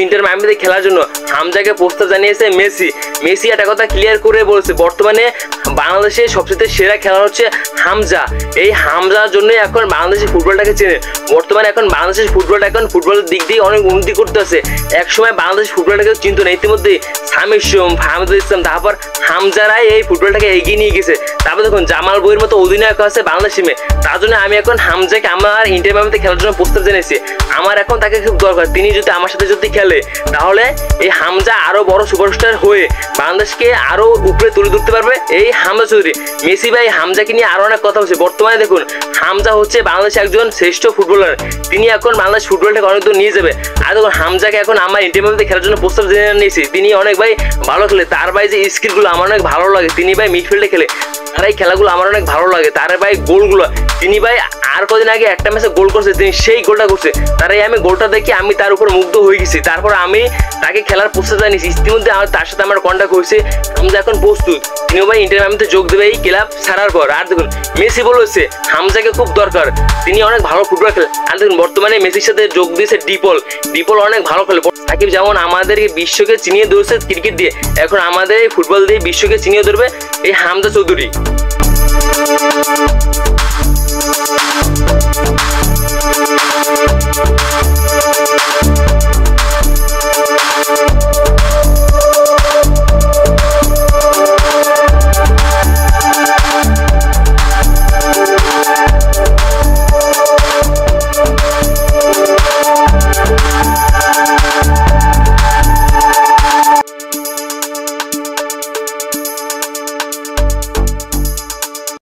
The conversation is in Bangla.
ইন্টার মায়ামিতে খেলার জন্য হামজাকে প্রস্তাব জানিয়েছে মেসি। মেসি একটা কথা ক্লিয়ার করে বলেছে, বর্তমানে বাংলাদেশের সবচেয়ে সেরা খেলা হচ্ছে হামজা। এই হামজার জন্য এখন বাংলাদেশের ফুটবলটাকে চেনে। বর্তমানে এখন বাংলাদেশের ফুটবলটা এখন ফুটবলের দিক দিয়ে অনেক উন্নতি করতেছে। একসময় বাংলাদেশ ফুটবলটাকে চিনত না, ইতিমধ্যে সামির সোম, ফাহমিদুল ইসলাম, তারপর হামজারাই এই ফুটবলটাকে এগিয়ে নিয়ে গেছে। তারপর দেখুন জামাল বইয়ের মতো অধিনায়ক আছে বাংলাদেশ টিমে। তার জন্য আমি এখন হামজাকে আমার ইন্টার মায়ামিতে খেলার জন্য প্রস্তাব জানিয়েছি। আমার এখন তাকে খুব দরকার। তিনি যদি আমার সাথে যদি খেলে তাহলে এই হামজা আরো বড় সুপারস্টার হয়ে বাংলাদেশকে আরো উপরে তুলে ধরতে পারবে এই হামজা চৌধুরী। মেসি ভাই হামজাকে নিয়ে আরো অনেক কথা হচ্ছে। বর্তমানে দেখুন হামজা হচ্ছে বাংলাদেশের একজন শ্রেষ্ঠ ফুটবলার। তিনি এখন বাংলাদেশ ফুটবলটাকে অনেক দূর নিয়ে যাবে। আর দেখুন হামজাকে এখন আমার ইন্টার মায়ামিতে খেলার জন্য প্রস্তাব জেনে নিয়েছি। তিনি অনেক ভাই ভালো খেলে। তার ভাই যে স্কিলগুলো আমার অনেক ভালো লাগে। তিনি ভাই মিডফিল্ডে খেলে, আর এই খেলাগুলো আমার অনেক ভালো লাগে। তার ভাই গোলগুলো, তিনি ভাই আর কদিন আগে একটা ম্যাচে গোল করছে, তিনি সেই গোলটা করছে। তারাই আমি গোলটা দেখি আমি তার উপর মুগ্ধ হয়ে গেছি। তারপর আমি তাকে খেলার প্রস্তাব জানিয়েছি। ইতিমধ্যে তার সাথে আমার কন্ট্যাক্ট হয়েছে। হামজা এখন প্রস্তুত, তিনিও ভাই ইন্টার মায়ামিতে যোগ দেবে এই ক্লাব ছাড়ার পর। আর দেখুন মেসি বলেছে হামজাকে খুব দরকার, তিনি অনেক ভালো ফুটবল খেলে। আর দেখুন বর্তমানে মেসির সাথে যোগ দিয়েছে ডিপল। ডিপল অনেক ভালো খেলে। সাকিব যেমন আমাদের বিশ্বকে চিনিয়ে ধরছে ক্রিকেট দিয়ে, এখন আমাদের এই ফুটবল দিয়ে বিশ্বকে চিনিয়ে ধরবে এই হামজা চৌধুরী।